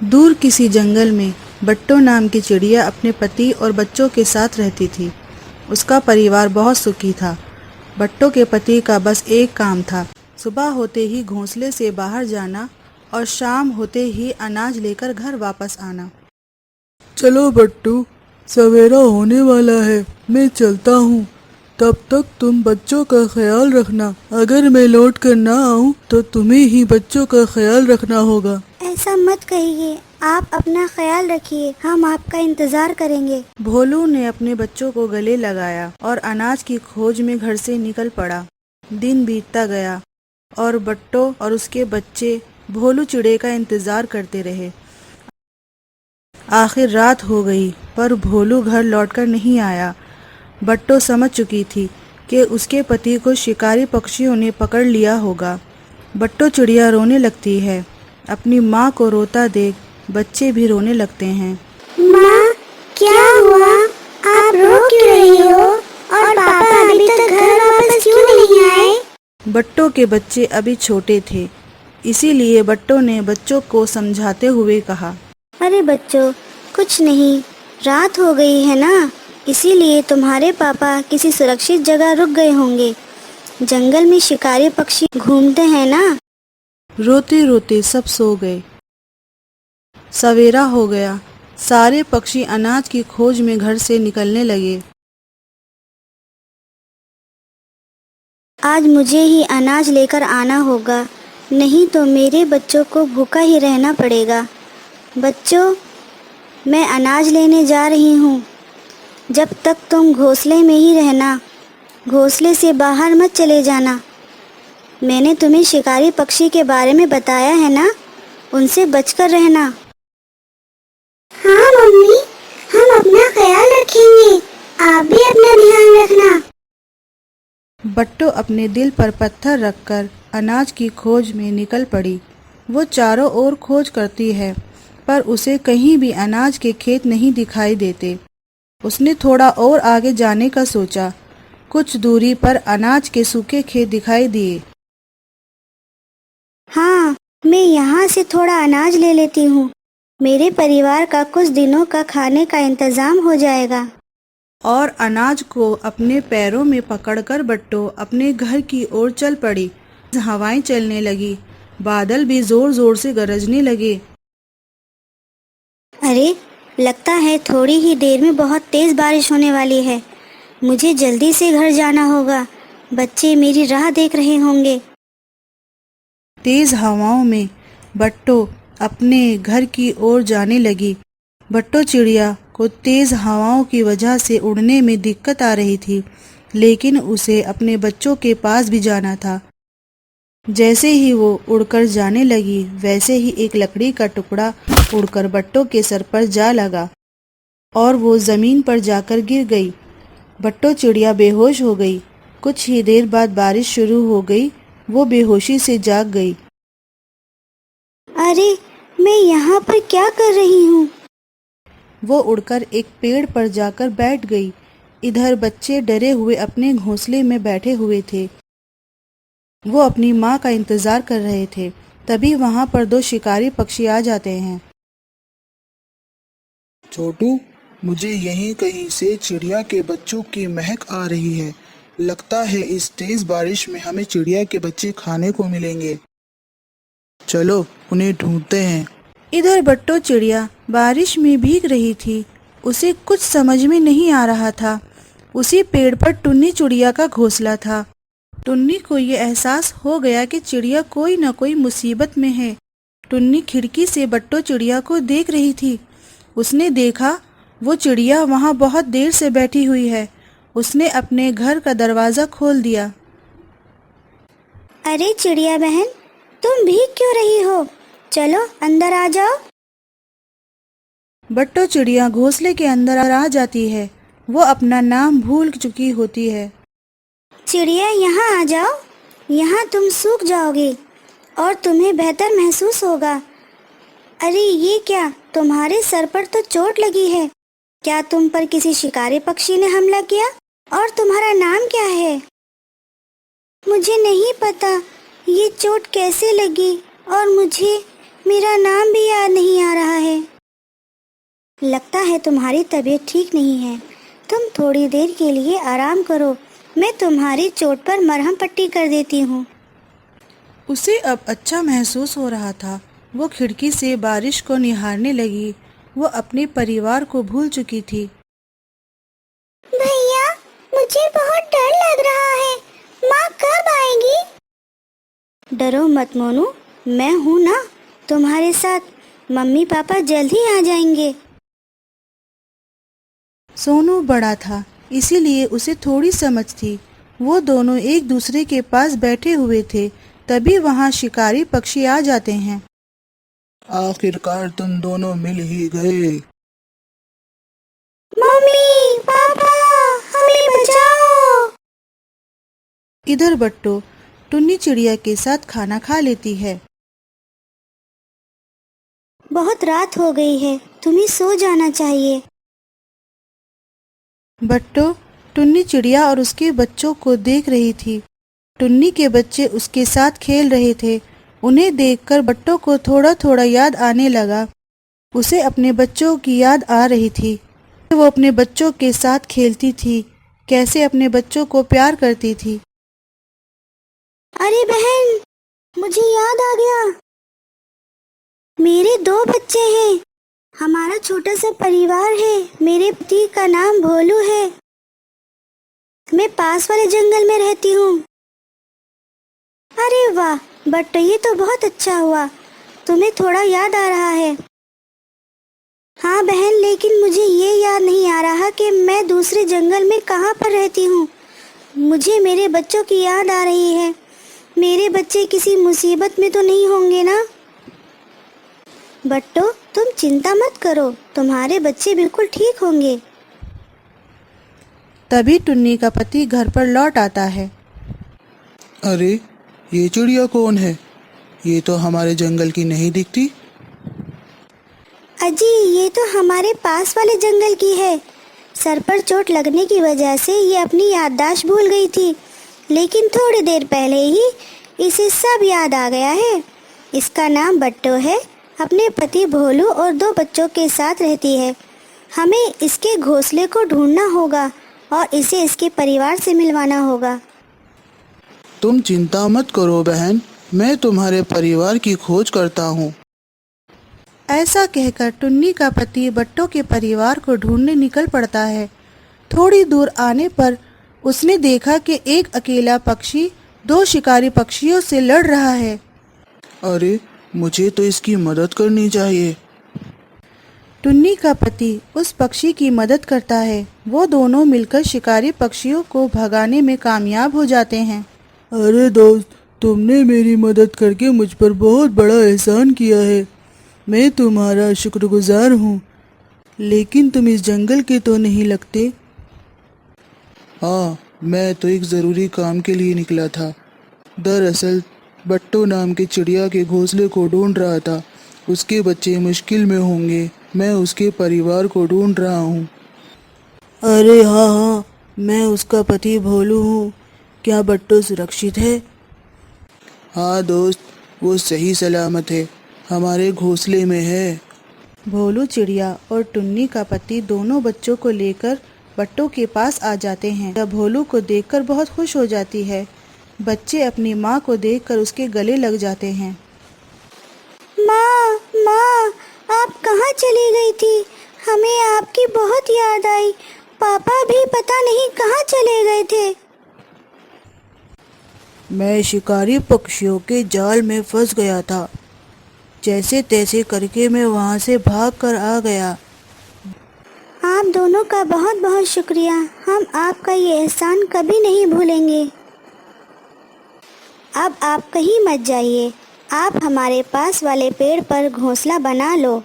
दूर किसी जंगल में बट्टो नाम की चिड़िया अपने पति और बच्चों के साथ रहती थी। उसका परिवार बहुत सुखी था। बट्टो के पति का बस एक काम था, सुबह होते ही घोंसले से बाहर जाना और शाम होते ही अनाज लेकर घर वापस आना। चलो बट्टू, सवेरा होने वाला है, मैं चलता हूँ। तब तक तुम बच्चों का ख्याल रखना। अगर मैं लौट कर ना आऊँ तो तुम्हें ही बच्चों का ख्याल रखना होगा। ऐसा मत कहिए, आप अपना ख्याल रखिए, हम आपका इंतजार करेंगे। भोलू ने अपने बच्चों को गले लगाया और अनाज की खोज में घर से निकल पड़ा। दिन बीतता गया और बट्टो और उसके बच्चे भोलू चिड़े का इंतजार करते रहे। आखिर रात हो गई पर भोलू घर लौटकर नहीं आया। बट्टो समझ चुकी थी कि उसके पति को शिकारी पक्षियों ने पकड़ लिया होगा। बट्टो चिड़िया रोने लगती है। अपनी माँ को रोता देख बच्चे भी रोने लगते हैं। माँ, क्या हुआ? आप रो क्यों रही हो? और पापा अभी तक घर वापस क्यों नहीं आए? बट्टो के बच्चे अभी छोटे थे, इसीलिए बट्टो ने बच्चों को समझाते हुए कहा, अरे बच्चों, कुछ नहीं, रात हो गई है ना, इसीलिए तुम्हारे पापा किसी सुरक्षित जगह रुक गए होंगे। जंगल में शिकारी पक्षी घूमते हैं ना। रोते रोते सब सो गए। सवेरा हो गया। सारे पक्षी अनाज की खोज में घर से निकलने लगे। आज मुझे ही अनाज लेकर आना होगा, नहीं तो मेरे बच्चों को भूखा ही रहना पड़ेगा। बच्चों, मैं अनाज लेने जा रही हूँ। जब तक तुम घोंसले में ही रहना, घोंसले से बाहर मत चले जाना। मैंने तुम्हें शिकारी पक्षी के बारे में बताया है ना, उनसे बचकर रहना। हाँ मम्मी, हम अपना ख्याल रखेंगे, आप भी अपना ध्यान रखना। बट्टो अपने दिल पर पत्थर रखकर अनाज की खोज में निकल पड़ी। वो चारों ओर खोज करती है पर उसे कहीं भी अनाज के खेत नहीं दिखाई देते। उसने थोड़ा और आगे जाने का सोचा। कुछ दूरी पर अनाज के सूखे खेत दिखाई दिए। हाँ, मैं यहाँ से थोड़ा अनाज ले लेती हूँ, मेरे परिवार का कुछ दिनों का खाने का इंतजाम हो जाएगा। और अनाज को अपने पैरों में पकड़कर बट्टो अपने घर की ओर चल पड़ी। हवाएं चलने लगी, बादल भी जोर जोर से गरजने लगे। अरे, लगता है थोड़ी ही देर में बहुत तेज बारिश होने वाली है। मुझे जल्दी से घर जाना होगा, बच्चे मेरी राह देख रहे होंगे। तेज हवाओं में बट्टो अपने घर की ओर जाने लगी। बट्टो चिड़िया को तेज हवाओं की वजह से उड़ने में दिक्कत आ रही थी, लेकिन उसे अपने बच्चों के पास भी जाना था। जैसे ही वो उड़कर जाने लगी, वैसे ही एक लकड़ी का टुकड़ा उड़कर बट्टो के सर पर जा लगा और वो जमीन पर जाकर गिर गई। बट्टो चिड़िया बेहोश हो गई। कुछ ही देर बाद बारिश शुरू हो गई। वो बेहोशी से जाग गई। अरे, मैं यहाँ पर क्या कर रही हूँ? वो उड़कर एक पेड़ पर जाकर बैठ गई। इधर बच्चे डरे हुए अपने घोंसले में बैठे हुए थे। वो अपनी माँ का इंतजार कर रहे थे। तभी वहाँ पर दो शिकारी पक्षी आ जाते हैं। छोटू, मुझे यहीं कहीं से चिड़िया के बच्चों की महक आ रही है। लगता है इस तेज बारिश में हमें चिड़िया के बच्चे खाने को मिलेंगे। चलो उन्हें ढूंढते हैं। इधर बट्टो चिड़िया बारिश में भीग रही थी। उसे कुछ समझ में नहीं आ रहा था। उसी पेड़ पर टुन्नी चिड़िया का घोंसला था। टुन्नी को ये एहसास हो गया कि चिड़िया कोई न कोई मुसीबत में है। टुन्नी खिड़की से बट्टो चिड़िया को देख रही थी। उसने देखा वो चिड़िया वहाँ बहुत देर से बैठी हुई है। उसने अपने घर का दरवाज़ा खोल दिया। अरे चिड़िया बहन, तुम भीग क्यों रही हो? चलो अंदर आ जाओ। बट्टो चिड़िया घोंसले के अंदर आ जाती है। वो अपना नाम भूल चुकी होती है। चिड़िया यहाँ आ जाओ, यहाँ तुम सूख जाओगे और तुम्हें बेहतर महसूस होगा। अरे ये क्या, तुम्हारे सर पर तो चोट लगी है। क्या तुम पर किसी शिकारी पक्षी ने हमला किया? और तुम्हारा नाम क्या है? मुझे नहीं पता ये चोट कैसे लगी और मुझे मेरा नाम भी याद नहीं आ रहा लगता है तुम्हारी तबीयत ठीक नहीं है। तुम थोड़ी देर के लिए आराम करो, मैं तुम्हारी चोट पर मरहम पट्टी कर देती हूँ। उसे अब अच्छा महसूस हो रहा था। वो खिड़की से बारिश को निहारने लगी। वो अपने परिवार को भूल चुकी थी। भैया, मुझे बहुत डर लग रहा है। माँ कब आएगी? डरो मत मोनू, मैं हूँ ना तुम्हारे साथ। मम्मी पापा जल्द ही आ जाएंगे। सोनू बड़ा था, इसीलिए उसे थोड़ी समझ थी। वो दोनों एक दूसरे के पास बैठे हुए थे, तभी वहाँ शिकारी पक्षी आ जाते हैं। आखिरकार तुम दोनों मिल ही गए। मम्मी पापा, हमें बचाओ। इधर बट्टो टुन्नी चिड़िया के साथ खाना खा लेती है। बहुत रात हो गई है, तुम्हें सो जाना चाहिए। बट्टो टुन्नी चिड़िया और उसके बच्चों को देख रही थी। टुन्नी के बच्चे उसके साथ खेल रहे थे। उन्हें देखकर बट्टो को थोड़ा थोड़ा याद आने लगा। उसे अपने बच्चों की याद आ रही थी। वो अपने बच्चों के साथ खेलती थी, कैसे अपने बच्चों को प्यार करती थी। अरे बहन, मुझे याद आ गया। मेरे 2 बच्चे हैं। हमारा छोटा सा परिवार है। मेरे पति का नाम भोलू है। मैं पास वाले जंगल में रहती हूँ। अरे वाह बट ये तो बहुत अच्छा हुआ, तुम्हें थोड़ा याद आ रहा है। हाँ बहन, लेकिन मुझे ये याद नहीं आ रहा कि मैं दूसरे जंगल में कहाँ पर रहती हूँ। मुझे मेरे बच्चों की याद आ रही है। मेरे बच्चे किसी मुसीबत में तो नहीं होंगे ना? बट्टो, तुम चिंता मत करो, तुम्हारे बच्चे बिल्कुल ठीक होंगे। तभी टुन्नी का पति घर पर लौट आता है। अरे ये चिड़िया कौन है? ये तो हमारे जंगल की नहीं दिखती। अजी, ये तो हमारे पास वाले जंगल की है। सर पर चोट लगने की वजह से ये अपनी याददाश्त भूल गई थी, लेकिन थोड़ी देर पहले ही इसे सब याद आ गया है। इसका नाम बट्टो है। अपने पति भोलू और 2 बच्चों के साथ रहती है। हमें इसके घोंसले को ढूंढना होगा और इसे इसके परिवार से मिलवाना होगा। तुम चिंता मत करो बहन, मैं तुम्हारे परिवार की खोज करता हूँ। ऐसा कहकर टुन्नी का पति बट्टो के परिवार को ढूंढने निकल पड़ता है। थोड़ी दूर आने पर उसने देखा कि एक अकेला पक्षी 2 शिकारी पक्षियों से लड़ रहा है। अरे मुझे तो इसकी मदद करनी चाहिए। टुन्नी का पति उस पक्षी की मदद करता है। वो दोनों मिलकर शिकारी पक्षियों को भगाने में कामयाब हो जाते हैं। अरे दोस्त, तुमने मेरी मदद करके मुझ पर बहुत बड़ा एहसान किया है। मैं तुम्हारा शुक्रगुजार हूँ। लेकिन तुम इस जंगल के तो नहीं लगते। हाँ, मैं तो एक ज़रूरी काम के लिए निकला था। दरअसल बट्टो नाम के चिड़िया के घोंसले को ढूंढ रहा था। उसके बच्चे मुश्किल में होंगे, मैं उसके परिवार को ढूंढ रहा हूँ। अरे हाँ, मैं उसका पति भोलू हूँ। क्या बट्टो सुरक्षित है? हाँ दोस्त, वो सही सलामत है, हमारे घोंसले में है। भोलू चिड़िया और टुन्नी का पति दोनों बच्चों को लेकर बट्टो के पास आ जाते हैं। वह भोलू को देखकर बहुत खुश हो जाती है। बच्चे अपनी माँ को देखकर उसके गले लग जाते हैं। माँ, माँ, आप कहाँ चली गई थी? हमें आपकी बहुत याद आई। पापा भी पता नहीं कहाँ चले गए थे। मैं शिकारी पक्षियों के जाल में फंस गया था। जैसे तैसे करके मैं वहाँ से भाग कर आ गया। आप दोनों का बहुत बहुत शुक्रिया। हम आपका ये एहसान कभी नहीं भूलेंगे। अब आप कहीं मत जाइए। आप हमारे पास वाले पेड़ पर घोंसला बना लो।